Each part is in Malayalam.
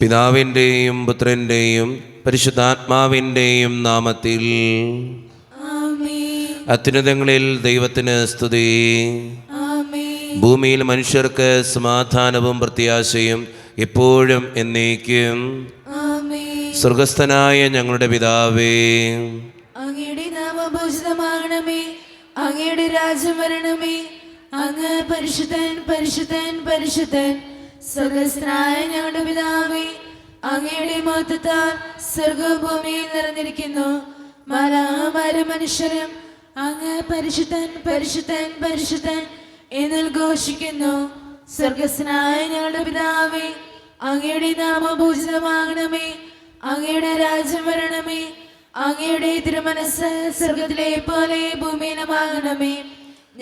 പിതാവിൻ്റെയും പുത്രൻ്റെയും പരിശുദ്ധാത്മാവിൻ്റെയും നാമത്തിൽ അത്യുന്നതങ്ങളിൽ ദൈവത്തിന് സ്തുതി. ഭൂമിയിൽ മനുഷ്യർക്ക് സമാധാനവും പ്രത്യാശയും എപ്പോഴും എന്നേക്കും. സ്വർഗസ്ഥനായ ഞങ്ങളുടെ പിതാവേ, അങ്ങയുടെ നാമം പൂജിതമാകണമേ, അങ്ങയുടെ രാജ്യം വരണമേ, അങ്ങ് പരിശുദ്ധൻ പരിശുദ്ധൻ പരിശുദ്ധൻ. സ്വർഗസ്ഥനായ ഞങ്ങളുടെ പിതാവേ, അങ്ങയുടെ മഹത്വത്താൽ സ്വർഗവും ഭൂമിയിൽ നിറഞ്ഞിരിക്കുന്നു. മാലാഖമാരും മനുഷ്യരും അങ്ങ് പരിശുദ്ധൻ പരിശുദ്ധൻ പരിശുദ്ധൻ എന്ന് ഘോഷിക്കുന്നു. സ്വർഗസ്ഥനായ ഞങ്ങളുടെ പിതാവേ, അങ്ങയുടെ നാമം പൂജിതമാകണമേ, അങ്ങയുടെ രാജ്യം വരണമേ, അങ്ങയുടെ തിരുമനസ്സ് സ്വർഗത്തിലെ പോലെ ഭൂമിയിലുമാകണമേ.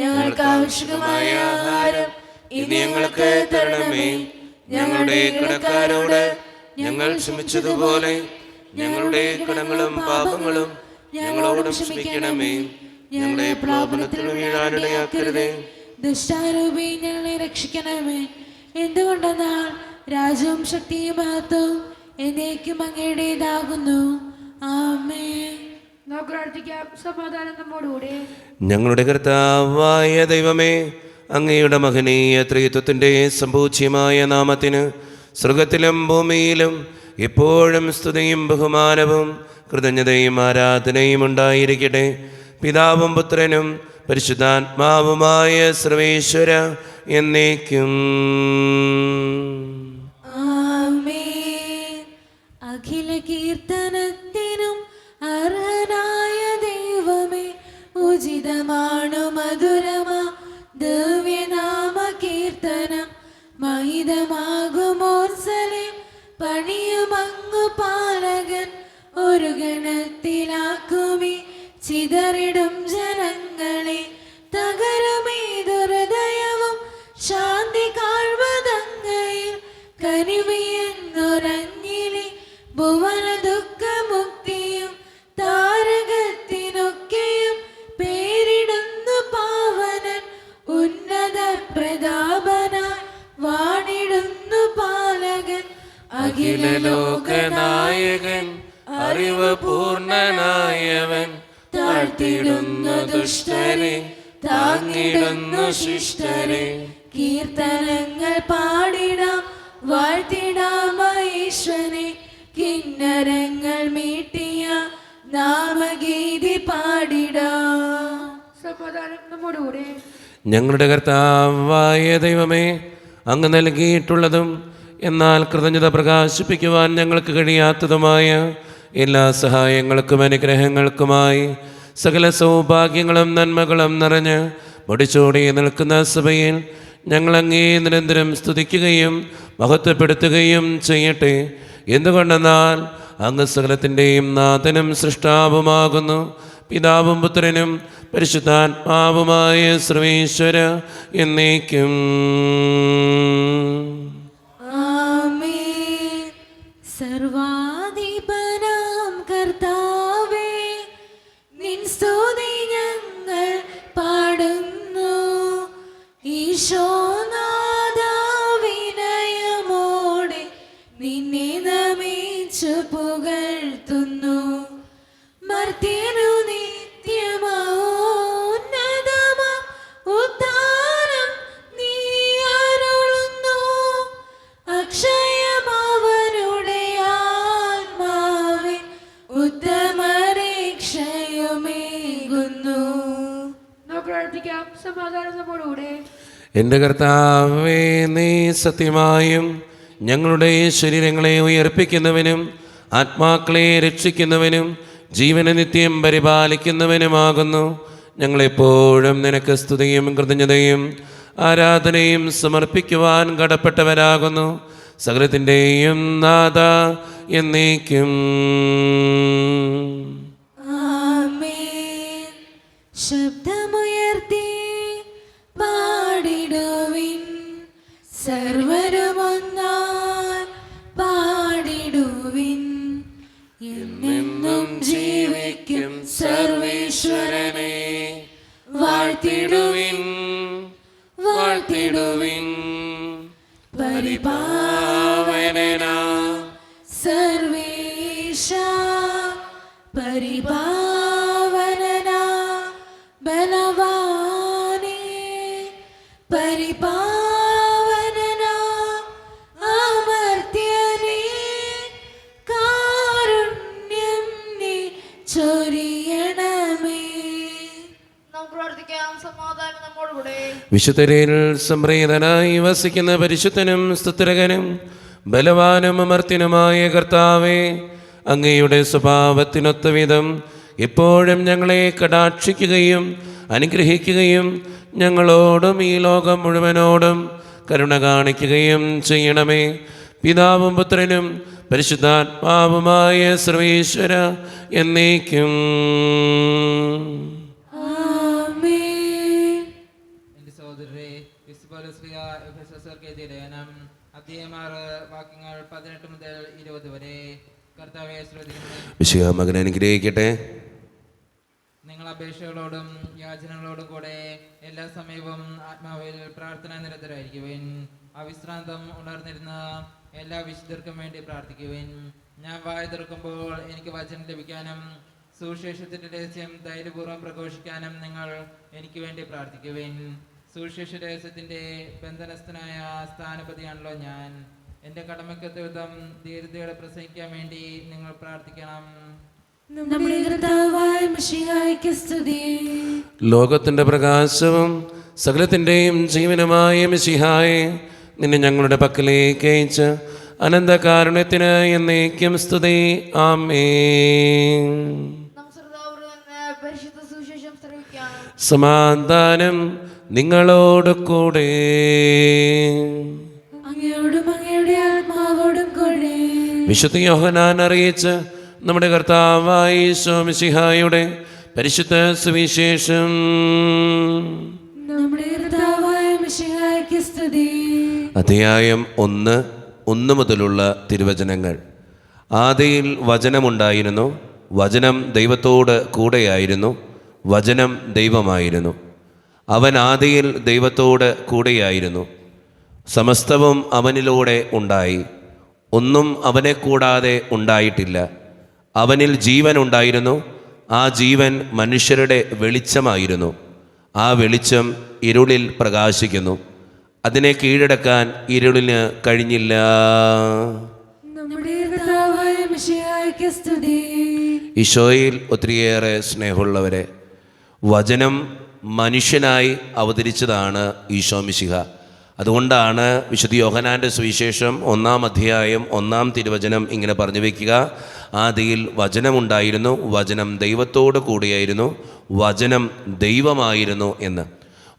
ഞങ്ങൾക്ക് ആവശ്യമായ ആഹാരം ഇനി ഞങ്ങൾക്ക് തരണമേ. ഞങ്ങളുടെ കടക്കാരോട് ഞങ്ങൾ ക്ഷമിച്ചതുപോലെ ഞങ്ങളുടെ കടങ്ങളും പാപങ്ങളും ഞങ്ങളോട് ക്ഷമിക്കണമേ. ഞങ്ങളെ പ്രലോഭനത്തിൽ വീഴാനിടയാക്കരുതേ, ദുഷ്ടാരൂപി ഞങ്ങളെ രക്ഷിക്കണമേ. എന്തുകൊണ്ടെന്നാൽ രാജ്യവും ശക്തിയും മഹത്വവും എന്നേക്കും അങ്ങയുടേതാകുന്നു. ആമേൻ. നമുക്ക് പ്രാർത്ഥിക്കാം. സമാധാനം നമ്മോടുകൂടെ. ഞങ്ങളുടെ കർത്താവായ ദൈവമേ, അങ്ങയുടെ മഹനീയ ത്രിത്വത്തിൻ്റെ സമ്പൂജ്യമായ നാമത്തിന് സ്വർഗത്തിലും ഭൂമിയിലും എപ്പോഴും സ്തുതിയും ബഹുമാനവും കൃതജ്ഞതയും ആരാധനയും ഉണ്ടായിരിക്കട്ടെ. പിതാവും പുത്രനും പരിശുദ്ധാത്മാവുമായ സർവേശ്വര എന്നേക്കും. ആമേൻ. അഖില കീർത്തനത്തിനും അർഹനായ ദൈവമേ, ഉചിതമാണു മധുരമാ ദിവ്യനാമ കീർത്തനം. മഹിതമാകുമോർസലേം പണിയുമങ്ങു പാലകൻ. ഒരു ഗണത്തിലാക്കുമി ചിതറിടും ജനങ്ങളെ. തകരുമേതൊരുദയവും ശാന്തി കാഴ്വതങ്ങയിൽ. കനിവിയെന്നൊരഞ്ഞിലെ ഭുവന ദുഃഖമുക്തിയും താരകത്തിനൊക്കെയും പേരിടുന്നു പാവനൻ. ഉന്നത പ്രതാപനായി വാണിടുന്നു പാലകൻ. അഖില ലോകനായകൻ അറിവ് പൂർണ്ണനായവൻ. താഴ്ത്തിടുന്നു ദുഷ്ടരെ, താങ്ങിടുന്നു ശിഷ്ടരെ. കീർത്തനങ്ങൾ പാടിടാം, വാഴ്ത്തിടാം ഈശ്വരനെ. കിന്നരങ്ങൾ മീട്ടിയ നാമഗീതി പാടിടാം. സമാധാനം നമ്മോടുകൂടെ. ഞങ്ങളുടെ കർത്താവായ ദൈവമേ, അങ്ങ് നൽകിയിട്ടുള്ളതും എന്നാൽ കൃതജ്ഞത പ്രകാശിപ്പിക്കുവാൻ ഞങ്ങൾക്ക് കഴിയാത്തതുമായ എല്ലാ സഹായങ്ങൾക്കും അനുഗ്രഹങ്ങൾക്കുമായി സകല സൗഭാഗ്യങ്ങളും നന്മകളും നിറഞ്ഞ് മുടിച്ചോടി നിൽക്കുന്ന സഭയിൽ ഞങ്ങളങ്ങേ നിരന്തരം സ്തുതിക്കുകയും മഹത്വപ്പെടുത്തുകയും ചെയ്യട്ടെ. എന്തുകൊണ്ടെന്നാൽ അങ്ങ് സകലത്തിൻ്റെയും നാഥനും സൃഷ്ടാവുമാകുന്നു. പിതാവും പുത്രനും പരിശുദ്ധാത്മാവുമായ സർവേശ്വര എന്നേക്കും. ആമേൻ. സർവാധിപനാം കർത്താവേ, നിൻ സ്തുതി ഞങ്ങൾ പാടുന്നു. ഈശോനാഥാ, വിനയമോടെ നിന്നെ നമിച്ചു പുകഴ്ത്തുന്നു. മർത്യനു നിത്യമൗന്നതമാം ഉദ്ധാനം നീ അരുളുന്നു. അക്ഷയമവനുടെ ആത്മാവിൻ ഉത്തമരക്ഷയുമേകുന്നു. നമുക്ക് പ്രാർത്ഥിക്കാം. സമാധാനം നമ്മോടുകൂടെ. എൻ്റെ കർത്താവേ, നീ സത്യമായും ഞങ്ങളുടെ ശരീരങ്ങളെ ഉയർപ്പിക്കുന്നവനും ആത്മാക്കളെ രക്ഷിക്കുന്നവനും ജീവനെ നിത്യം പരിപാലിക്കുന്നവനുമാകുന്നു. ഞങ്ങളെപ്പോഴും നിനക്ക് സ്തുതിയും കൃതജ്ഞതയും ആരാധനയും സമർപ്പിക്കുവാൻ കടപ്പെട്ടവരാകുന്നു. സകലത്തിൻ്റെയും നാഥ എന്നേക്കും. ആമേൻ. ശബ്ദമുയർത്തി പാടിടുവിൻ, സർവരുമൊന്നായി പാടിടുവിൻ. എന്നെന്നും ജീവിക്കും സർവേശ്വരനെ വാഴ്ത്തിടുവിൻ, വാഴ്ത്തിടുവിൻ. പരിപാവനനാം പരിപാവനനാ ബലവാനേ, പരിപാവനനാ അമർത്യനേ, കാരുണ്യം നീ ചൊരിയണമേ. നമുക്ക് പ്രാർത്ഥിക്കാം. സമാധാനം നമ്മോടുകൂടെ. വിശുദ്ധരിൽ സംപ്രീതനായി വസിക്കുന്ന പരിശുദ്ധനും സ്തുതിരകനും ബലവാനും അമർത്യനുമായ കർത്താവേ, അങ്ങയുടെ സ്വഭാവത്തിനൊത്ത വിധം എപ്പോഴും ഞങ്ങളെ കടാക്ഷിക്കുകയും അനുഗ്രഹിക്കുകയും ഞങ്ങളോടും ഈ ലോകം മുഴുവനോടും കരുണ കാണിക്കുകയും ചെയ്യണമേ. പിതാവും പുത്രനും പരിശുദ്ധാത്മാവുമായ സർവേശ്വര എന്നേക്കും. ആമേൻ. എൻ്റെ സഹോദരരെ, ക്രിസ്തുപൗലോസ്ലീഹ എഫെസോസ്യർക്ക് എഴുതിയ ലേഖനം അധ്യായം 6 വാക്യങ്ങൾ 18 മുതൽ 20 വരെ. കർത്താവെ ശ്രദ്ധിക്കണമേ. വിശുദ്ധ മകനെ അനുഗ്രഹിക്കട്ടെ. നിങ്ങൾ അപേക്ഷകളോടും യാചനകളോടും കൂടെ എല്ലാ സമയവും ആത്മാവിൽ പ്രാർത്ഥന നിരതരായിരിക്കുവിൻ. അവിശ്രാന്തം ഉണർന്നിരുന്ന എല്ലാ വിശുദ്ധർക്കും വേണ്ടി പ്രാർത്ഥിക്കുവിൻ. ഞാൻ വായ തുറക്കുമ്പോൾ എനിക്ക് വചനം ലഭിക്കാനും സുവിശേഷത്തിന്റെ രഹസ്യം ധൈര്യപൂർവ്വം പ്രഘോഷിക്കാനും നിങ്ങൾ എനിക്ക് വേണ്ടി പ്രാർത്ഥിക്കുവിൻ. സുവിശേഷ രഹസ്യത്തിന്റെ ബന്ധനസ്ഥനായ സ്ഥാനപതിയാണല്ലോ ഞാൻ. എൻ്റെ കടമയ്ക്കൊത്ത വിധം ധീരതയോടെ പ്രസംഗിക്കാൻ വേണ്ടി നിങ്ങൾ പ്രാർത്ഥിക്കണം. നമ്മുടെ കർത്താവായ മിശിഹായ്ക്ക് സ്തുതി. ലോകത്തിൻ്റെ പ്രകാശവും സകലത്തിൻ്റെയും ജീവനുമായ മിശിഹായെ, നിന്നെ ഞങ്ങളുടെ പക്കലേക്ക് അയച്ച് അനന്തകാരുണ്യത്തിന് എന്നേക്കും സ്തുതി. ആമേൻ. നമുക്ക് ശ്രദ്ധാപൂർവ്വം നിന്ന് പരിശുദ്ധ സുവിശേഷം ശ്രവിക്കാം. സമാധാനം നിങ്ങളോട് കൂടെ. അങ്ങയോടും അങ്ങയുടെ ആത്മാവോടും കൂടെ. വിശുദ്ധ യോഹന്നാൻ അറിയിച്ച് നമ്മുടെ കർത്താവായ ഈശോ മിശിഹായുടെ പരിശുദ്ധ സുവിശേഷം. നമ്മുടെ കർത്താവായ മിശിഹായ്ക്ക് സ്തുതി. അധ്യായം 1 മുതലുള്ള തിരുവചനങ്ങൾ. ആദിയിൽ വചനമുണ്ടായിരുന്നു, വചനം ദൈവത്തോട് കൂടെയായിരുന്നു, വചനം ദൈവമായിരുന്നു. അവൻ ആദിയിൽ ദൈവത്തോട് കൂടെയായിരുന്നു. സമസ്തവും അവനിലൂടെ ഉണ്ടായി, ഒന്നും അവനെ കൂടാതെ ഉണ്ടായിട്ടില്ല. അവനിൽ ജീവൻ ഉണ്ടായിരുന്നു, ആ ജീവൻ മനുഷ്യരുടെ വെളിച്ചമായിരുന്നു. ആ വെളിച്ചം ഇരുളിൽ പ്രകാശിക്കുന്നു, അതിനെ കീഴടക്കാൻ ഇരുളിന് കഴിഞ്ഞില്ല. നമ്മുടെ കർത്താവായ മിശിഹായ്ക്ക് സ്തുതി. ഈശോയിൽ ഒത്തിരിയേറെ സ്നേഹമുള്ളവരെ, വചനം മനുഷ്യനായി അവതരിച്ചതാണ് ഈശോ മിശിഹ. അതുകൊണ്ടാണ് വിശുദ്ധ യോഹന്നാൻ്റെ സുവിശേഷം 1-ാം അധ്യായം 1-ാം തിരുവചനം ഇങ്ങനെ പറഞ്ഞു വയ്ക്കുക: ആദിയിൽ വചനമുണ്ടായിരുന്നു, വചനം ദൈവത്തോട് കൂടിയായിരുന്നു, വചനം ദൈവമായിരുന്നു എന്ന്.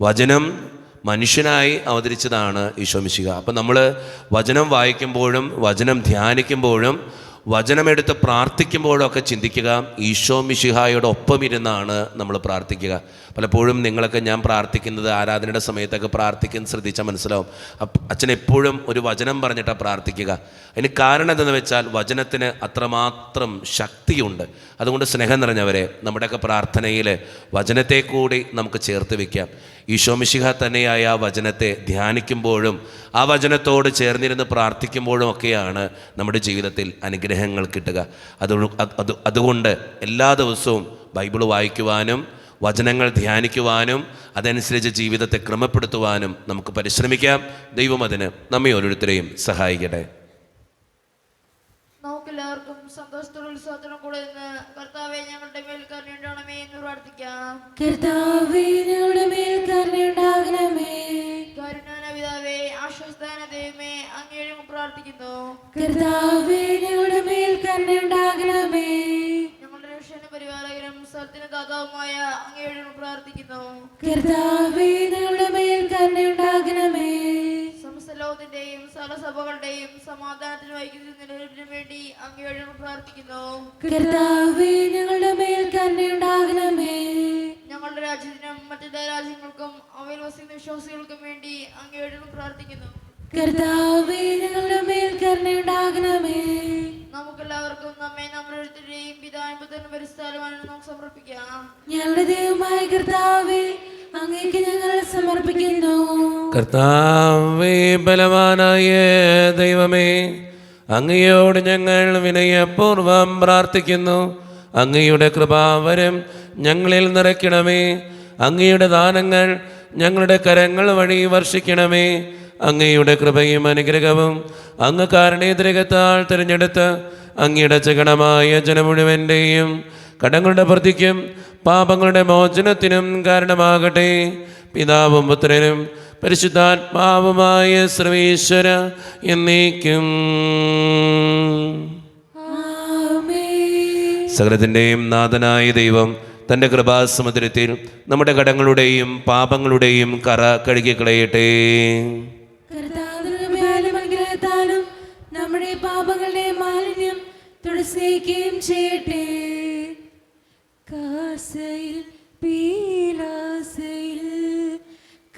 വചനം മനുഷ്യനായി അവതരിച്ചതാണ് ഈശോ മിശിഹ. അപ്പം നമ്മൾ വചനം വായിക്കുമ്പോഴും വചനം ധ്യാനിക്കുമ്പോഴും വചനമെടുത്ത് പ്രാർത്ഥിക്കുമ്പോഴൊക്കെ ചിന്തിക്കുക, ഈശോ മിശിഹായുടെ ഒപ്പം ഇരുന്നാണ് നമ്മൾ പ്രാർത്ഥിക്കുക. പലപ്പോഴും നിങ്ങളൊക്കെ ഞാൻ പ്രാർത്ഥിക്കുന്നത് ആരാധനയുടെ സമയത്തൊക്കെ പ്രാർത്ഥിക്കുന്ന ശ്രദ്ധിച്ചാൽ മനസ്സിലാവും. അച്ഛൻ എപ്പോഴും ഒരു വചനം പറഞ്ഞിട്ടാണ് പ്രാർത്ഥിക്കുക. അതിന് കാരണം എന്തെന്ന് വെച്ചാൽ വചനത്തിന് അത്രമാത്രം ശക്തിയുണ്ട്. അതുകൊണ്ട് സ്നേഹം നിറഞ്ഞവരെ, നമ്മുടെയൊക്കെ പ്രാർത്ഥനയിൽ വചനത്തെ കൂടി നമുക്ക് ചേർത്ത് വയ്ക്കാം. ഈശോ മിശിഹ തന്നെയായ ആ വചനത്തെ ധ്യാനിക്കുമ്പോഴും ആ വചനത്തോട് ചേർന്നിരുന്ന് പ്രാർത്ഥിക്കുമ്പോഴും ഒക്കെയാണ് നമ്മുടെ ജീവിതത്തിൽ അനുഗ്രഹങ്ങൾ കിട്ടുക. അതുകൊണ്ട് എല്ലാ ദിവസവും ബൈബിൾ വായിക്കുവാനും വചനങ്ങൾ ധ്യാനിക്കുവാനും അതനുസരിച്ച് ജീവിതത്തെ ക്രമപ്പെടുത്തുവാനും നമുക്ക് പരിശ്രമിക്കാം. ദൈവം അതിന് നമ്മെ ഓരോരുത്തരെയും സഹായിക്കട്ടെ. നമുക്കെല്ലാവർക്കും സന്തോഷത്തോടും ഉത്സാഹത്തോടും കൂടെ നിന്ന് കർത്താവെ ഞങ്ങളുടെ മേൽ കരുണയുണ്ടാകണമേ എന്ന് പ്രാർത്ഥിക്കാം. കർത്താവേ, ഞങ്ങളുടെ മേൽ കരുണയുണ്ടാകണമേ. കരുണാന പിതാവേ, ആശ്വസ്താന ദൈവമേ, അങ്ങയോടും പ്രാർത്ഥിക്കുന്നു. കർത്താവേ, ഞങ്ങളുടെ മേൽ കരുണയുണ്ടാകണമേ. ഞങ്ങളുടെ രക്ഷണ പരിപാലകരും സത്യന ദാതാവുമായ അങ്ങയോടും പ്രാർത്ഥിക്കുന്നു. കർത്താവേ, ഞങ്ങളുടെ മേൽ കരുണയുണ്ടാകണമേ. സമസ്ത ലോകത്തിന്റെയും സകലസഭകളുടെയും സമാധാനത്തിനും ഐക്യത്തിനും നിലനിൽപ്പിനും വേണ്ടി അങ്ങയോടും പ്രാർത്ഥിക്കുന്നു. കർത്താവേ, ഞങ്ങളുടെ മേൽ കരുണയുണ്ടാകണമേ. ഞങ്ങളുടെ രാജ്യത്തിനും മറ്റെല്ലാ രാജ്യങ്ങൾക്കും അവയിൽ വസിക്കുന്ന വിശ്വാസികൾക്കും വേണ്ടി അങ്ങയോടും പ്രാർത്ഥിക്കുന്നു. കർത്താവേ, ഞങ്ങളുടെ മേൽ കരുണയുണ്ടാകണമേ. നമുക്കെല്ലാവർക്കും നമ്മെ നമ്മളെഴുത്തിന്റെയും പിതാവിനും പുത്രനും പരിശുദ്ധാത്മാവിനും നമുക്ക് സമർപ്പിക്കാം. ഞങ്ങളുടെ ദൈവമായ കർത്താവേ, അങ്ങേക്ക് ഞങ്ങൾ സമർപ്പിക്കുന്നു. കർത്താവേ, ബലവാനായ ദൈവമേ, അങ്ങയോട് ഞങ്ങൾ വിനയപൂർവം പ്രാർത്ഥിക്കുന്നു. അങ്ങയുടെ കൃപാവരം ഞങ്ങളിൽ നിറയ്ക്കണമേ. അങ്ങയുടെ ദാനങ്ങൾ ഞങ്ങളുടെ കരങ്ങൾ വഴി വർഷിക്കണമേ. അങ്ങയുടെ കൃപയും അനുഗ്രഹവും അങ്ങ് കാരണേതരകത്താൽ തിരഞ്ഞെടുത്ത് അങ്ങയുടെ ചകടമായ ജനം മുഴുവൻ്റെയും കടങ്ങളുടെ പ്രതിക്കും പാപങ്ങളുടെ മോചനത്തിനും കാരണമാകട്ടെ. പിതാവും പുത്രനും പരിശുദ്ധാത്മാവുമായ സർവേശ്വര എന്നേക്കും. സകലത്തിൻ്റെയും നാഥനായ ദൈവം തൻ്റെ കൃപാസമുദ്രത്തിൽ നമ്മുടെ കടങ്ങളുടെയും പാപങ്ങളുടെയും കറ കഴുകിക്കളയട്ടെ. അനുഗ്രഹത്താലും നമ്മുടെ പാപങ്ങളുടെ മാലിന്യം തുടച്ചേക്കുകയും ചെയ്യട്ടെ. കാസയിൽ പീലാസയിൽ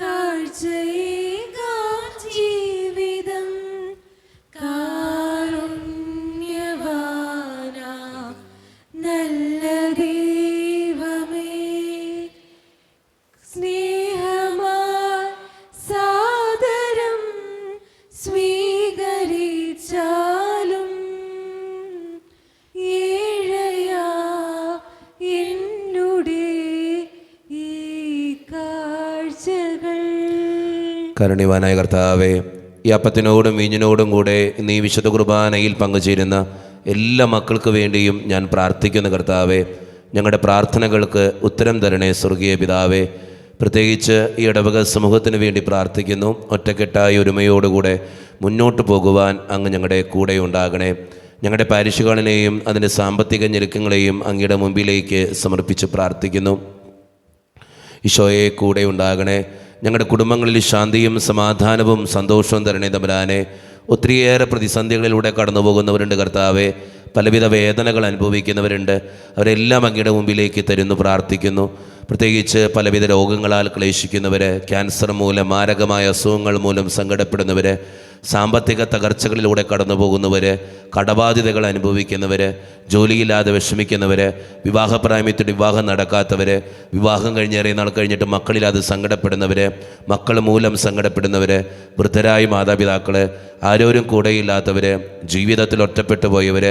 കാഴ്ചയേകാം ജീവിതം കാരുണ്യവാനാം നല്ല ദൈവമേ, സ്നേഹമായി സാദരം സ്വീകരിച്ചാലും ഏഴയാ എന്നുടെ ഈ കാഴ്ചകൾ. കരുണ്യവാനായ കർത്താവേ, ഈ അപ്പത്തിനോടും വീഞ്ഞിനോടും കൂടെ ഇന്ന് ഈ വിശുദ്ധ കുർബാനയിൽ പങ്കുചേരുന്ന എല്ലാ മക്കൾക്ക് വേണ്ടിയും ഞാൻ പ്രാർത്ഥിക്കുന്ന കർത്താവേ, ഞങ്ങളുടെ പ്രാർത്ഥനകൾക്ക് ഉത്തരം തരണേ സ്വർഗീയ പിതാവേ. പ്രത്യേകിച്ച് ഈ ഇടവക സമൂഹത്തിന് വേണ്ടി പ്രാർത്ഥിക്കുന്നു. ഒറ്റക്കെട്ടായ ഒരുമയോടുകൂടെ മുന്നോട്ട് പോകുവാൻ അങ്ങ് ഞങ്ങളുടെ കൂടെ ഉണ്ടാകണേ. ഞങ്ങളുടെ പാരിഷുകളിനെയും അതിൻ്റെ സാമ്പത്തിക ഞെരുക്കങ്ങളെയും അങ്ങയുടെ മുമ്പിലേക്ക് സമർപ്പിച്ച് പ്രാർത്ഥിക്കുന്നു. ഈശോയെ കൂടെ ഉണ്ടാകണേ. ഞങ്ങളുടെ കുടുംബങ്ങളിൽ ശാന്തിയും സമാധാനവും സന്തോഷവും തരണേ തമ്പുരാനെ. ഒത്തിരിയേറെ പ്രതിസന്ധികളിലൂടെ കടന്നു പോകുന്നവരുണ്ട് കർത്താവെ. പലവിധ വേദനകൾ അനുഭവിക്കുന്നവരുണ്ട്. അവരെല്ലാം അങ്ങയുടെ മുമ്പിലേക്ക് തരുന്നു പ്രാർത്ഥിക്കുന്നു. പ്രത്യേകിച്ച് പലവിധ രോഗങ്ങളാൽ ക്ലേശിക്കുന്നവർ, ക്യാൻസർ മൂലം, മാരകമായ അസുഖങ്ങൾ മൂലം സങ്കടപ്പെടുന്നവർ, സാമ്പത്തിക തകർച്ചകളിലൂടെ കടന്നു പോകുന്നവർ, കടബാധ്യതകൾ അനുഭവിക്കുന്നവർ, ജോലിയില്ലാതെ വിഷമിക്കുന്നവർ, വിവാഹപ്രായമത്തിൽ വിവാഹം നടക്കാത്തവർ, വിവാഹം കഴിഞ്ഞേറെ നാൾ കഴിഞ്ഞിട്ട് മക്കളില്ലാതെ സങ്കടപ്പെടുന്നവർ, മക്കൾ മൂലം സങ്കടപ്പെടുന്നവർ, വൃദ്ധരായ മാതാപിതാക്കൾ, ആരോരും കൂടെയില്ലാത്തവർ, ജീവിതത്തിൽ ഒറ്റപ്പെട്ടു പോയവർ,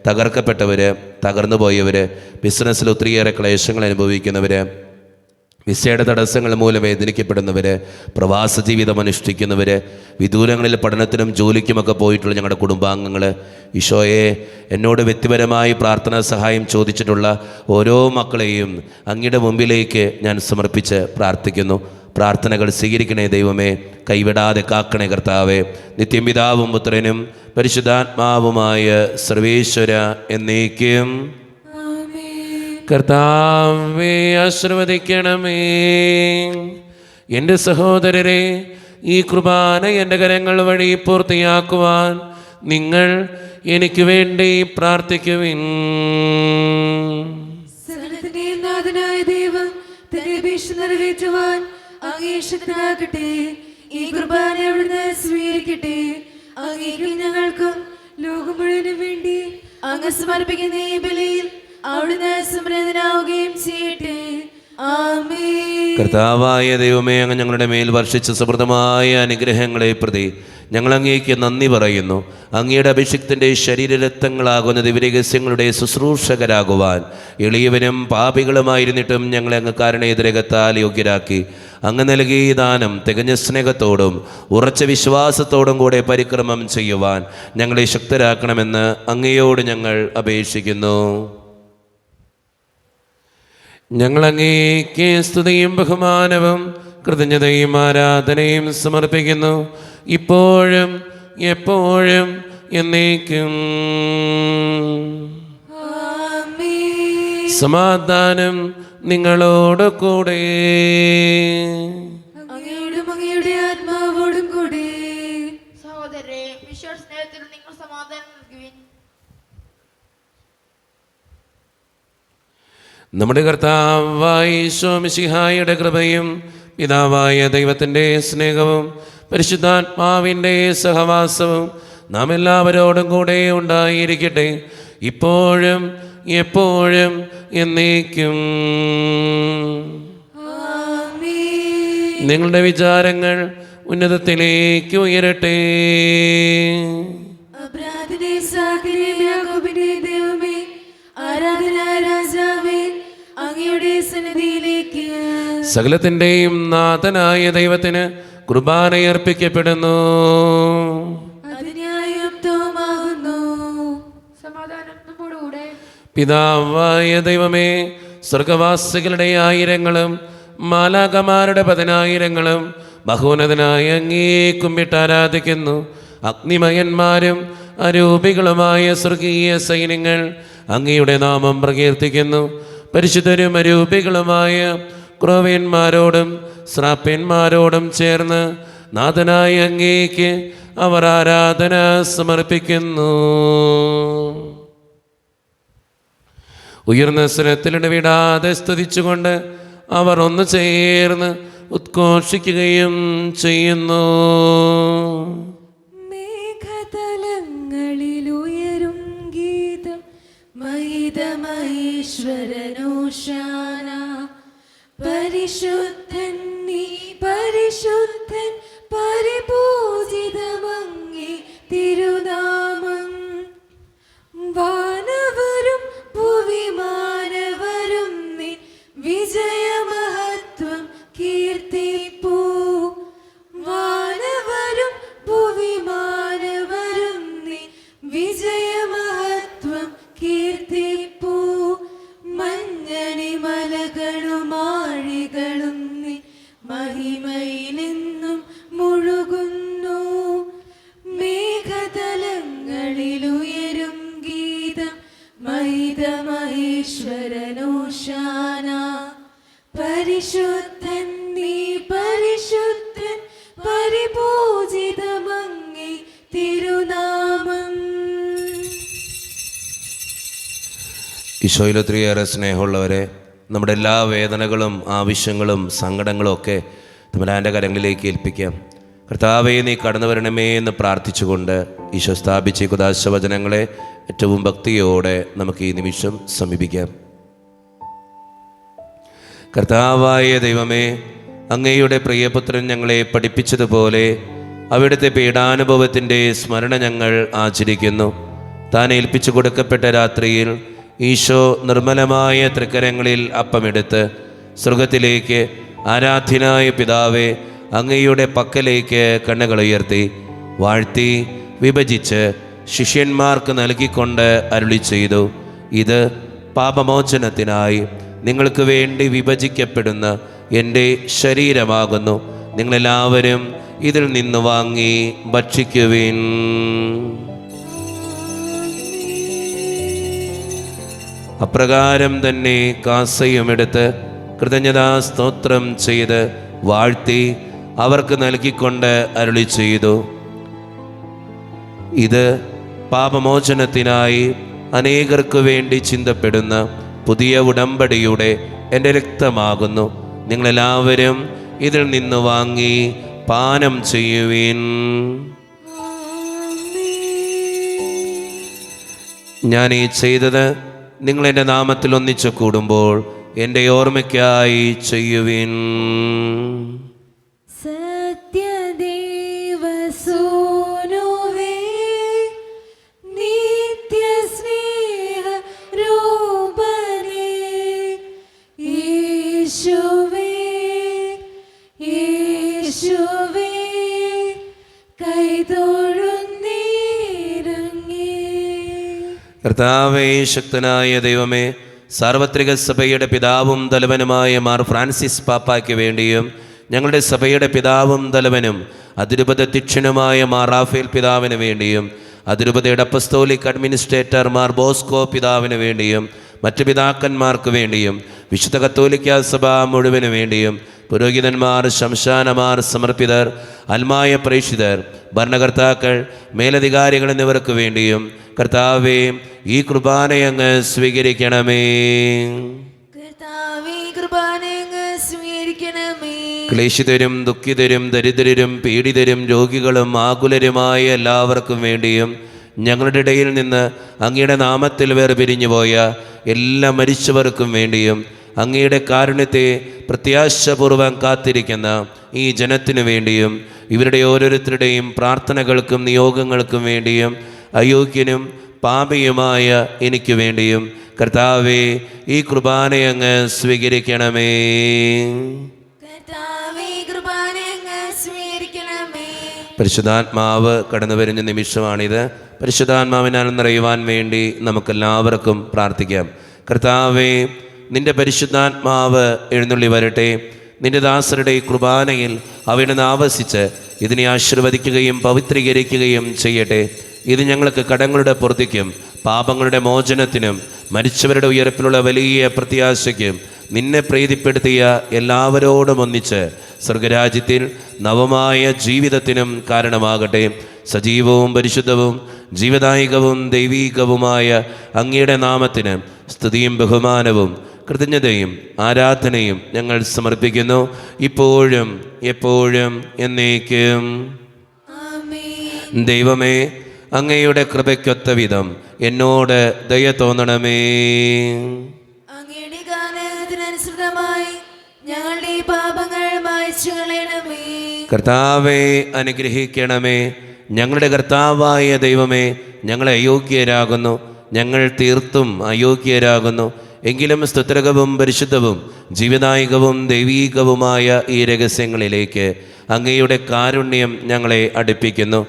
തകർക്കപ്പെട്ടവർ, തകർന്നു പോയവർ, ബിസിനസ്സിൽ ഒത്തിരിയേറെ ക്ലേശങ്ങൾ അനുഭവിക്കുന്നവർ, വിസയുടെ തടസ്സങ്ങൾ മൂലം വേദനിക്കപ്പെടുന്നവർ, പ്രവാസ ജീവിതം അനുഷ്ഠിക്കുന്നവർ, വിദൂരങ്ങളിൽ പഠനത്തിനും ജോലിക്കുമൊക്കെ പോയിട്ടുള്ള ഞങ്ങളുടെ കുടുംബാംഗങ്ങൾ, ഈശോയെ എന്നോട് വ്യക്തിപരമായി പ്രാർത്ഥനാ സഹായം ചോദിച്ചിട്ടുള്ള ഓരോ മക്കളെയും അങ്ങയുടെ മുമ്പിലേക്ക് ഞാൻ സമർപ്പിച്ച് പ്രാർത്ഥിക്കുന്നു. പ്രാർത്ഥനകൾ സ്വീകരിക്കണേ ദൈവമേ, കൈവിടാതെ കാക്കണേ കർത്താവേ. നിത്യം പിതാവും പുത്രനും പരിശുദ്ധാത്മാവുമായ സർവേശ്വര എന്നേക്കും. കർത്താവേ ആശീർവദിക്കണമേ. എൻ്റെ സഹോദരരെ, ഈ കുർബാന എൻ്റെ കരങ്ങൾ വഴി പൂർത്തിയാക്കുവാൻ നിങ്ങൾ എനിക്ക് വേണ്ടി പ്രാർത്ഥിക്കുവിൻ. സകലത്തിന്റെയും നാഥനായ ദൈവം തന്റെ അപേക്ഷ നിറവേറ്റുവാൻ അങ്ങേഷത്തിനാകട്ടെ. ഈ കുർബാന അവിടുന്ന് സ്വീകരിക്കട്ടെ. അങ്ങേക്കും ഞങ്ങൾക്കും ലോകം മുഴുവനും വേണ്ടി അങ്ങ് സമർപ്പിക്കുന്ന ഈ ബലിയിൽ അവിടുന്ന് സംപ്രീതനാവുകയും ചെയ്യട്ടെ. ആമേൻ. കർത്താവായ ദൈവമേ, അങ്ങ് ഞങ്ങളുടെ മേൽ വർഷിച്ച സമൃദ്ധമായ അനുഗ്രഹങ്ങളെ പ്രതി ഞങ്ങൾ അങ്ങേക്ക് നന്ദി പറയുന്നു. അങ്ങയുടെ അഭിഷിക്തൻ്റെ ശരീരരക്തങ്ങളാകുന്ന ദിവ്യരഹസ്യങ്ങളുടെ ശുശ്രൂഷകരാകുവാൻ എളിയവനും പാപികളുമായിരുന്നിട്ടും ഞങ്ങളെ അങ്ങ് കാരണേതരകത്താൽ യോഗ്യരാക്കി. അങ്ങ് നൽകിയ ദാനം തികഞ്ഞ സ്നേഹത്തോടും ഉറച്ച വിശ്വാസത്തോടും കൂടെ പരിക്രമം ചെയ്യുവാൻ ഞങ്ങളെ ശക്തരാക്കണമെന്ന് അങ്ങയോട് ഞങ്ങൾ അപേക്ഷിക്കുന്നു. ഞങ്ങൾ അങ്ങേക്ക് സ്തുതിയും ബഹുമാനവും കൃതജ്ഞതയും ആരാധനയും സമർപ്പിക്കുന്നു, ഇപ്പോഴും എപ്പോഴും എന്നേക്കും. സമാധാനം നിങ്ങളോട് കൂടെ. അങ്ങയോടും അങ്ങയുടെ ആത്മാവോടും കൂടെ. സഹോദരരെ, വിശ്വാസ സ്നേഹത്തിൽ നിങ്ങൾ സമാധാനം നൽകുവിൻ. നമ്മുടെ കർത്താവായ ഈശോ മിശിഹായുടെ കൃപയും പിതാവായ ദൈവത്തിൻ്റെ സ്നേഹവും പരിശുദ്ധാത്മാവിൻ്റെ സഹവാസവും നാം എല്ലാവരോടും കൂടെ ഉണ്ടായിരിക്കട്ടെ, ഇപ്പോഴും എപ്പോഴും എന്നേക്കും. നിങ്ങളുടെ വിചാരങ്ങൾ ഉന്നതത്തിലേക്ക് ഉയരട്ടെ. അബ്രാഹാമിന്റെ, ഇസ്ഹാക്കിന്റെ, യാക്കോബിന്റെ ദൈവമേ, ആരാധനായ രാജാവേ, അങ്ങയുടെ സന്നിധിയിലേക്ക് സകലത്തിൻ്റെയും നാഥനായ ദൈവത്തിന് കുർബാനയർപ്പിക്കപ്പെടുന്നു. അതിന്യായുക്തവുമാകുന്നു. സമാധാനം നമ്മോടുകൂടെ. പിതാവായ ദൈവമേ, സ്വർഗവാസികളുടെ ആയിരങ്ങളും മാലാകമാരുടെ 10,000-ങ്ങളും ബഹുനതനായ അങ്ങേ കുമ്പിട്ട് ആരാധിക്കുന്നു. അഗ്നിമയന്മാരും അരൂപികളുമായ സ്വർഗീയ സൈന്യങ്ങൾ അങ്ങയുടെ നാമം പ്രകീർത്തിക്കുന്നു. പരിശുദ്ധരും അരൂപികളുമായ ക്രോവ്യന്മാരോടും ശ്രാപ്യന്മാരോടും ചേർന്ന് നാഥനായ അങ്ങേക്ക് അവർ ആരാധന സമർപ്പിക്കുന്നു. ഉയർന്ന സ്വരത്തിലിടവിടാതെ സ്തുതിച്ചുകൊണ്ട് അവർ ഒന്ന് ചേർന്ന് ഉദ്ഘോഷിക്കുകയും ചെയ്യുന്നു. മേഘതലങ്ങളിലുയരും ഗീതം മഹിതമഹേശ്വരനോശാന. പരിശുദ്ധൻ നീ പരിശുദ്ധൻ, പരിപൂജിതമങ്ങേ തിരുനാമം. വാനവരും ഭുവിമാനവരും നീ വിജയമഹത്വം കീർത്തിപ്പൂ. വാനവരും ഭുവിമാനവരും നീ വിജയമഹത്വം കീർത്തിപ്പൂ. മഞ്ഞണി മലകളും ആഴികളും നീ മഹിമയിലെന്നും മുഴുകുന്നു. മേഘതലങ്ങളിലുയരും ഗീതം മഹിതമഹേശ്വരനോശാന. പരിശുദ്ധൻ നീ പരിശുദ്ധൻ, പരിപൂജിതമങ്ങേ തിരുനാമം. ഈശോയിൽ ഒത്തിരിയേറെ സ്നേഹമുള്ളവരെ, നമ്മുടെ എല്ലാ വേദനകളും ആവശ്യങ്ങളും സങ്കടങ്ങളും ഒക്കെ തമ്പുരാൻ്റെ കരങ്ങളിലേക്ക് ഏൽപ്പിക്കാം. കർത്താവേ, നീ കടന്നു വരണമേ എന്ന് പ്രാർത്ഥിച്ചുകൊണ്ട് ഈശോ സ്ഥാപിച്ച കുദാശവചനങ്ങളെ ഏറ്റവും ഭക്തിയോടെ നമുക്ക് ഈ നിമിഷം സമീപിക്കാം. കർത്താവായ ദൈവമേ, അങ്ങയുടെ പ്രിയപുത്രൻ ഞങ്ങളെ പഠിപ്പിച്ചതുപോലെ അവിടുത്തെ പീഡാനുഭവത്തിൻ്റെ സ്മരണ ഞങ്ങൾ ആചരിക്കുന്നു. താൻ ഏൽപ്പിച്ചു കൊടുക്കപ്പെട്ട രാത്രിയിൽ ഈശോ നിർമ്മലമായ തൃക്കരങ്ങളിൽ അപ്പമെടുത്ത് സ്വർഗത്തിലേക്ക് ആരാധ്യനായ പിതാവേ അങ്ങയുടെ പക്കലേക്ക് കണ്ണുകൾ ഉയർത്തി വാഴ്ത്തി വിഭജിച്ച് ശിഷ്യന്മാർക്ക് നൽകിക്കൊണ്ട് അരുളി ചെയ്തു, ഇത് പാപമോചനത്തിനായി നിങ്ങൾക്ക് വേണ്ടി വിഭജിക്കപ്പെടുന്ന എൻ്റെ ശരീരമാകുന്നു. നിങ്ങളെല്ലാവരും ഇതിൽ നിന്ന് വാങ്ങി ഭക്ഷിക്കുവിൻ. അപ്രകാരം തന്നെ കാസയുമെടുത്ത് കൃതജ്ഞതാ സ്തോത്രം ചെയ്ത് വാഴ്ത്തി അവർക്ക് നൽകിക്കൊണ്ട് അരുളി ചെയ്തു, ഇത് പാപമോചനത്തിനായി അനേകർക്ക് വേണ്ടി ചിന്തപ്പെടുന്ന പുതിയ ഉടമ്പടിയുടെ എൻ്റെ രക്തമാകുന്നു. നിങ്ങളെല്ലാവരും ഇതിൽ നിന്ന് വാങ്ങി പാനം ചെയ്യുവിൻ. ഞാൻ ഈ ചെയ്തത് നിങ്ങൾ എൻ്റെ നാമത്തിൽ ഒന്നിച്ചു കൂടുമ്പോൾ എൻ്റെ ഓർമ്മയ്ക്കായി ചെയ്യുവിൻ. സത്യദേവസൂനുവേ, നിത്യസ്നേഹരൂപനേ, യേശുവേ യേശുവേ കൈതൊഴുന്നീരങ്ങേ. കർത്താവേ, ശക്തനായ ദൈവമേ, സാർവത്രിക സഭയുടെ പിതാവും തലവനുമായ മാർ ഫ്രാൻസിസ് പാപ്പായ്ക്ക് വേണ്ടിയും ഞങ്ങളുടെ സഭയുടെ പിതാവും തലവനും അതിരൂപതധ്യക്ഷനുമായ മാർ റാഫേൽ പിതാവിന് വേണ്ടിയും അതിരൂപതയുടെ അപ്പസ്തോലിക് അഡ്മിനിസ്ട്രേറ്റർ മാർ ബോസ്കോ പിതാവിന് വേണ്ടിയും മറ്റ് പിതാക്കന്മാർക്ക് വേണ്ടിയും വിശുദ്ധ കത്തോലിക്ക സഭ മുഴുവന് വേണ്ടിയും പുരോഹിതന്മാർ, ശംശാനമാർ, സമർപ്പിതർ, അൽമായ പ്രേക്ഷിതർ, ഭരണകർത്താക്കൾ, മേലധികാരികൾ എന്നിവർക്ക് വേണ്ടിയും കർത്താവേ ഈ കുർബാനയങ്ങ് സ്വീകരിക്കണമേ. കർത്താവേ, കുർബാനയങ്ങ് സ്വീകരിക്കണമേ. ക്ലേശിതരും ദുഃഖിതരും ദരിദ്രരും പീഡിതരും രോഗികളും ആകുലരുമായ എല്ലാവർക്കും വേണ്ടിയും ഞങ്ങളുടെ ഇടയിൽ നിന്ന് അങ്ങയുടെ നാമത്തിൽ വേർപിരിഞ്ഞുപോയ എല്ലാ മരിച്ചവർക്കും വേണ്ടിയും അങ്ങയുടെ കാരുണ്യത്തെ പ്രത്യാശപൂർവം കാത്തിരിക്കുന്ന ഈ ജനത്തിനു വേണ്ടിയും ഇവരുടെ ഓരോരുത്തരുടെയും പ്രാർത്ഥനകൾക്കും നിയോഗങ്ങൾക്കും വേണ്ടിയും അയോഗ്യനും പാപിയുമായ എനിക്ക് വേണ്ടിയും കർത്താവേ, ഈ കുർബാനയങ്ങ് സ്വീകരിക്കണമേ. കർത്താവേ, കൃപാന അങ്ങ് സ്വീകരിക്കണമേ. പരിശുദ്ധാത്മാവ് കടന്നു വരുന്ന നിമിഷമാണിത്. പരിശുദ്ധാത്മാവിനാൽ നിറയുവാൻ വേണ്ടി നമുക്കെല്ലാവർക്കും പ്രാർത്ഥിക്കാം. കർത്താവേ, നിന്റെ പരിശുദ്ധാത്മാവ് എഴുന്നള്ളി വരട്ടെ. നിന്റെ ദാസരുടെ ഈ കുർബാനയിൽ അവിടുന്ന് ആവസിച്ച് ഇതിനെ ആശീർവദിക്കുകയും പവിത്രീകരിക്കുകയും ചെയ്യട്ടെ. ഇത് ഞങ്ങൾക്ക് കടങ്ങളുടെ പൂർത്തിക്കും പാപങ്ങളുടെ മോചനത്തിനും മരിച്ചവരുടെ ഉയർപ്പിലുള്ള വലിയ പ്രത്യാശയ്ക്കും നിന്നെ പ്രീതിപ്പെടുത്തിയ എല്ലാവരോടും ഒന്നിച്ച് സ്വർഗരാജ്യത്തിൽ നവമായ ജീവിതത്തിനും കാരണമാകട്ടെ. സജീവവും പരിശുദ്ധവും ജീവദായകവും ദൈവീകവുമായ അങ്ങയുടെ നാമത്തിന് സ്തുതിയും ബഹുമാനവും കൃതജ്ഞതയും ആരാധനയും ഞങ്ങൾ സമർപ്പിക്കുന്നു, ഇപ്പോഴും എപ്പോഴും എന്നേക്കും. ആമേൻ. ദൈവമേ, അങ്ങയുടെ കൃപയ്ക്കൊത്ത വിധം എന്നോട് ദയ തോന്നണമേ. അങ്ങയുടെ ഗാനത്തിനനുസൃതമായി ഞങ്ങളുടെ പാപങ്ങൾ മായ്ച്ചു കളയണമേ. കർത്താവെ അനുഗ്രഹിക്കണമേ. ഞങ്ങളുടെ കർത്താവായ ദൈവമേ, ഞങ്ങളെ അയോഗ്യരാകുന്നു, ഞങ്ങൾ തീർത്തും അയോഗ്യരാകുന്നു. എങ്കിലും സ്തുത്രകവും പരിശുദ്ധവും ജീവദായകവും ദൈവീകവുമായ ഈ രഹസ്യങ്ങളിലേക്ക് അങ്ങയുടെ കാരുണ്യം ഞങ്ങളെ അടുപ്പിക്കുന്നു.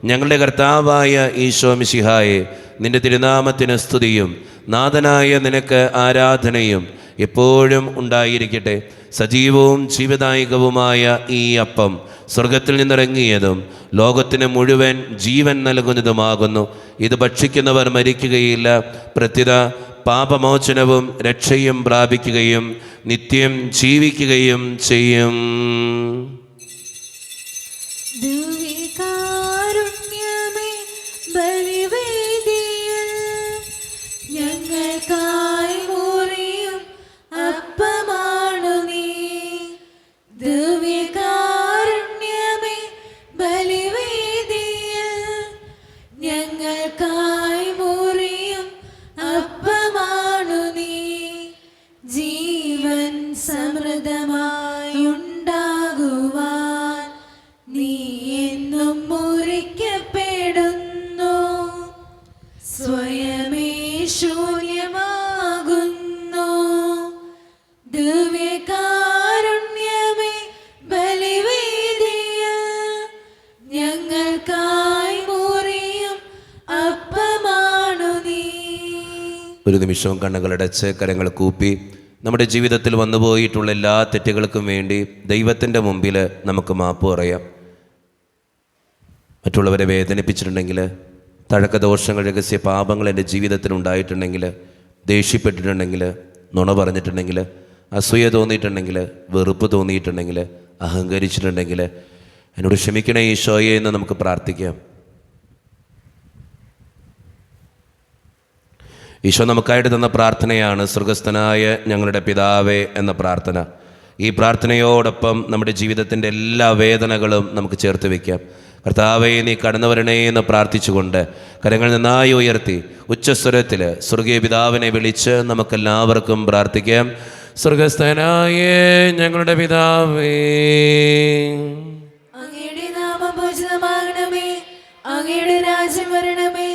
ഞങ്ങളുടെ കർത്താവായ ഈശോ മിശിഹായെ, നിന്റെ തിരുനാമത്തിന് സ്തുതിയും നാഥനായ നിനക്ക് ആരാധനയും എപ്പോഴും ഉണ്ടായിരിക്കട്ടെ. സജീവവും ജീവദായകവുമായ ഈ അപ്പം സ്വർഗത്തിൽ നിന്നിറങ്ങിയതും ലോകത്തിന് മുഴുവൻ ജീവൻ നൽകുന്നതുമാകുന്നു. ഇത് ഭക്ഷിക്കുന്നവർ മരിക്കുകയില്ല, പ്രത്യുത പാപമോചനവും രക്ഷയും പ്രാപിക്കുകയും നിത്യം ജീവിക്കുകയും ചെയ്യും. ദിവ്യകാരുണ്യമേ, ബലിവേദിയിൽ ഞങ്ങൾക്കായി മുറിയും അപ്പമാണു നീ. ദിവ്യകാരുണ്യമേ, ബലിവേദിയിൽ ഞങ്ങൾക്കായി മുറിയും അപ്പമാണു നീ. ജീവൻ സമൃദ്ധമായി ഉണ്ടാകുവാൻ നീ എന്നും മുറിക്കപ്പെടുന്നു. സ്വയമേ ശൂന്യമാകുന്നു. ദിവ്യകാരുണ്യമേ, ബലിവേദിയിൽ ഞങ്ങൾക്കായി മുറിയും അപ്പമാണു നീ. ഒരു നിമിഷവും കണ്ണുകളടച്ച് കരങ്ങൾ കൂപ്പി നമ്മുടെ ജീവിതത്തിൽ വന്നുപോയിട്ടുള്ള എല്ലാ തെറ്റുകൾക്കും വേണ്ടി ദൈവത്തിൻ്റെ മുമ്പിൽ നമുക്ക് മാപ്പ് പറയാം. മറ്റുള്ളവരെ വേദനിപ്പിച്ചിട്ടുണ്ടെങ്കിൽ, തഴക്കദോഷങ്ങൾ, രഹസ്യ പാപങ്ങൾ എൻ്റെ ജീവിതത്തിൽ ഉണ്ടായിട്ടുണ്ടെങ്കിൽ, ദേഷ്യപ്പെട്ടിട്ടുണ്ടെങ്കിൽ, നുണ പറഞ്ഞിട്ടുണ്ടെങ്കിൽ, അസൂയ തോന്നിയിട്ടുണ്ടെങ്കിൽ, വെറുപ്പ് തോന്നിയിട്ടുണ്ടെങ്കിൽ, അഹങ്കരിച്ചിട്ടുണ്ടെങ്കിൽ എന്നോട് ക്ഷമിക്കണേ ഈശോയെ എന്ന് നമുക്ക് പ്രാർത്ഥിക്കാം. ഈശോ നമുക്കായിട്ട് തന്ന പ്രാർത്ഥനയാണ് സ്വർഗസ്ഥനായ ഞങ്ങളുടെ പിതാവേ എന്ന പ്രാർത്ഥന. ഈ പ്രാർത്ഥനയോടൊപ്പം നമ്മുടെ ജീവിതത്തിൻ്റെ എല്ലാ വേദനകളും നമുക്ക് ചേർത്ത് വയ്ക്കാം. കർത്താവേ, നീ കടന്നു വരണേ എന്ന് പ്രാർത്ഥിച്ചുകൊണ്ട് കരങ്ങൾ നന്നായി ഉയർത്തി ഉച്ചസ്വരത്തിൽ സ്വർഗീയ പിതാവിനെ വിളിച്ച് നമുക്കെല്ലാവർക്കും പ്രാർത്ഥിക്കാം. സ്വർഗസ്ഥനായ ഞങ്ങളുടെ പിതാവേ, അങ്ങയുടെ നാമം പൂജിതമാകണമേ. അങ്ങയുടെ രാജ്യം വരണമേ.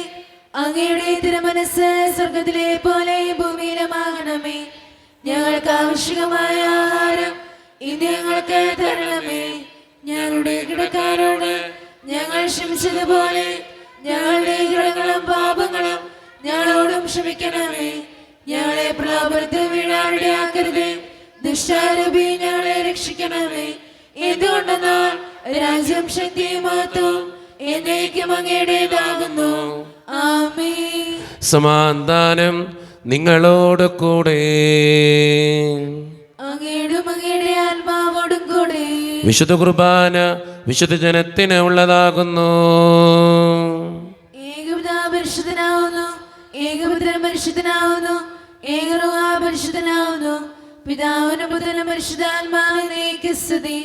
അങ്ങയുടെ തിരുമനസ്സ് സ്വർഗത്തിലെ പോലെ ഭൂമിയിലുമാകണമേ. ഞങ്ങൾക്ക് ആവശ്യമായ ആഹാരം ഇന്ന് ഞങ്ങൾക്ക് തരണമേ. ഞങ്ങളുടെ കിടക്കാരോട് ഞങ്ങൾ ക്ഷമിച്ചതുപോലെ ഞങ്ങളുടെ കടങ്ങളും പാപങ്ങളും ഞങ്ങളോടും ക്ഷമിക്കണമേ. ഞങ്ങളെ പ്രലോഭനത്തിൽ വീഴാനിടയാക്കരുതേ. ദുഷ്ടാരൂപി ഞങ്ങളെ രക്ഷിക്കണമേ. എന്തുകൊണ്ടെന്നാൽ രാജ്യം, ശക്തിയും മഹത്വവും എന്നേക്കും അങ്ങയുടേതാകുന്നു. ആമേൻ. സമാധാനം നിങ്ങളോട് കൂടെ. അങ്ങയോടും അങ്ങയുടെ ആത്മാവോടും കൂടെ. വിശുദ്ധ കുർബാന വിശുദ്ധ ജനത്തിന് ഉള്ളതാകുന്നു. ഏകപിതാവ് പരിശുദ്ധനാവുന്നു, ഏകപുത്രൻ പരിശുദ്ധനാവുന്നു, ഏകറുഹാ പരിശുദ്ധനാവുന്നു. പിതാവിനും പുത്രനും പരിശുദ്ധാത്മാവിനേക്ക് സ്തുതി.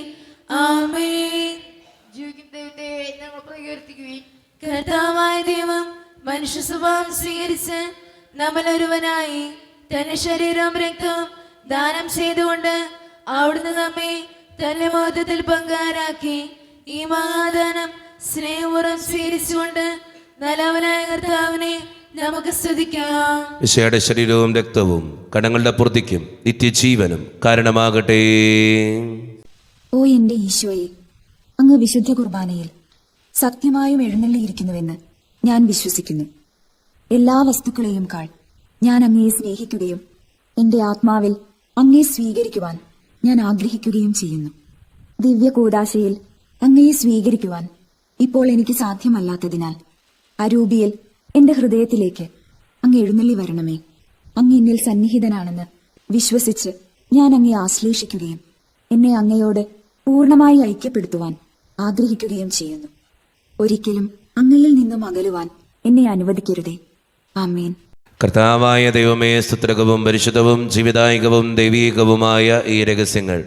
ആമേൻ. ജീവിക്കുന്ന ദൈവത്തെ ഞങ്ങൾ പ്രകീർത്തിക്കുകയും കർത്താവായ ദൈവം മനുഷ്യ സ്വഭാവം സ്വീകരിച്ച് നമ്മളൊരുവനായി തന്റെ ശരീരവും രക്തവും ദാനം ചെയ്തുകൊണ്ട് അവിടുന്ന് നമ്മെ തന്റെ മഹത്വത്തിൽ പങ്കാരാക്കി. ഈ മഹാദാനം സ്നേഹപൂർവ്വം സ്വീകരിച്ചുകൊണ്ട് നല്ലവനായ കർത്താവിനെ നമുക്ക് സ്തുതിക്കാം. ഈശോയുടെ ശരീരവും രക്തവും കടങ്ങളുടെ പൂർത്തിക്കും നിത്യജീവനും കാരണമാകട്ടെ. ഓ എന്റെ ഈശോയെ, അങ്ങ് വിശുദ്ധ കുർബാനയിൽ സത്യമായും എഴുന്നള്ളിയിരിക്കുന്നുവെന്ന് ഞാൻ വിശ്വസിക്കുന്നു. എല്ലാ വസ്തുക്കളെയും കാൾ ഞാൻ അങ്ങയെ സ്നേഹിക്കുകയും എന്റെ ആത്മാവിൽ അങ്ങയെ സ്വീകരിക്കുവാൻ ഞാൻ ആഗ്രഹിക്കുകയും ചെയ്യുന്നു. ദിവ്യ കൂദാശയിൽ അങ്ങയെ സ്വീകരിക്കുവാൻ ഇപ്പോൾ എനിക്ക് സാധ്യമല്ലാത്തതിനാൽ അരൂപിയിൽ എന്റെ ഹൃദയത്തിലേക്ക് അങ്ങ് എഴുന്നള്ളി വരണമേ. അങ്ങ് എന്നിൽ സന്നിഹിതനാണെന്ന് വിശ്വസിച്ച് ഞാൻ അങ്ങയെ ആശ്ലേഷിക്കുകയും എന്നെ അങ്ങയോട് പൂർണ്ണമായി ഐക്യപ്പെടുത്തുവാൻ ആഗ്രഹിക്കുകയും ചെയ്യുന്നു. ഒരിക്കലും അങ്ങയിൽ നിന്നും അകലുവാൻ എന്നെ അനുവദിക്കരുതേ. ആമേൻ. കർത്താവായ ദൈവമേ, സ്തുത്രകവും പരിശുദ്ധവും ജീവിതായികവും ദൈവീകവുമായ ഈ രഹസ്യങ്ങൾ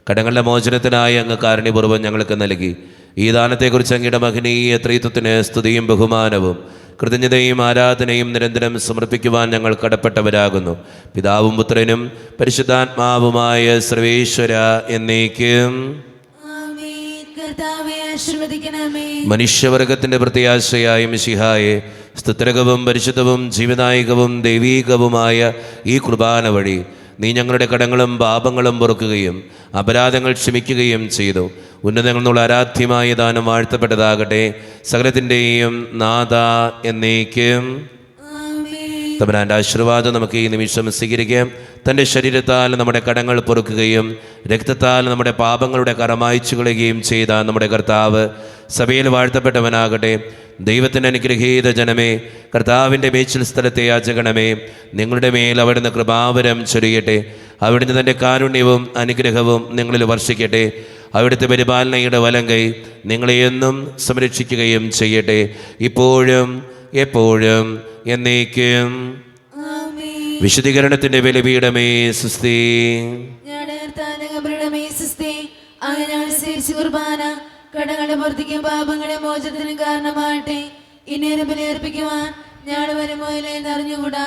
കടങ്ങളുടെ മോചനത്തിനായി അങ്ങ് കാരുണ്യപൂർവ്വം ഞങ്ങൾക്ക് നൽകി. ഈ ദാനത്തെക്കുറിച്ച് അങ്ങയുടെ മഹനീയ ത്രിത്വത്തിന് സ്തുതിയും ബഹുമാനവും കൃതജ്ഞതയും ആരാധനയും നിരന്തരം സമർപ്പിക്കുവാൻ ഞങ്ങൾ കടപ്പെട്ടവരാകുന്നു. പിതാവും പുത്രനും പരിശുദ്ധാത്മാവുമായ സർവേശ്വര എന്നേക്കും. ആമേൻ. കർത്താവേ, ആശീർവദിക്കണമേ. മനുഷ്യവർഗത്തിന്റെ പ്രത്യാശയായ മിശിഹായെ, സ്തുത്രകവും പരിശുദ്ധവും ജീവനായികവും ദൈവീകവുമായ ഈ കുർബാന വഴി നീ ഞങ്ങളുടെ കടങ്ങളും പാപങ്ങളും പൊറുക്കുകയും അപരാധങ്ങൾ ക്ഷമിക്കുകയും ചെയ്തു. ഉന്നതങ്ങളിൽ നിന്നുള്ള ആരാധ്യമായ ദാനം വാഴ്ത്തപ്പെട്ടതാകട്ടെ. സകലത്തിൻ്റെയും നാഥ എന്നേക്കും. തമ്പുരാൻ്റെ ആശീർവാദം നമുക്ക് ഈ നിമിഷം സ്വീകരിക്കാം. തൻ്റെ ശരീരത്താൽ നമ്മുടെ കടങ്ങൾ പൊറുക്കുകയും രക്തത്താൽ നമ്മുടെ പാപങ്ങളുടെ കറ മായ്ച്ചു കളയുകയും ചെയ്ത നമ്മുടെ കർത്താവ് സഭയിൽ വാഴ്ത്തപ്പെട്ടവനാകട്ടെ. ദൈവത്തിൻ്റെ അനുഗ്രഹീത ജനമേ, കർത്താവിൻ്റെ മേച്ചിൽ സ്ഥലത്തെ യാചകണമേ, നിങ്ങളുടെ മേൽ അവിടുന്ന് കൃപാവരം ചൊരിയട്ടെ. അവിടുന്ന് തൻ്റെ കാരുണ്യവും അനുഗ്രഹവും നിങ്ങളിൽ വർഷിക്കട്ടെ. അവിടുത്തെ പരിപാലനയുടെ വലം കൈ നിങ്ങളെ എന്നും സംരക്ഷിക്കുകയും ചെയ്യട്ടെ, ഇപ്പോഴും എപ്പോഴും എന്നേക്കും. വിശുദ്ധീകരണത്തിന്റെ ബലിപീഠമേ സുസ്തി. കുർബാന കടങ്ങളുടെ പൂർത്തിക്കും പാപങ്ങളുടെ മോചനത്തിനും കാരണമാകട്ടെ. ഇനി ഒരു ബലി അർപ്പിക്കുവാൻ ഞാൻ വരുമോ ഇല്ലെന്ന് അറിഞ്ഞുകൂടാ.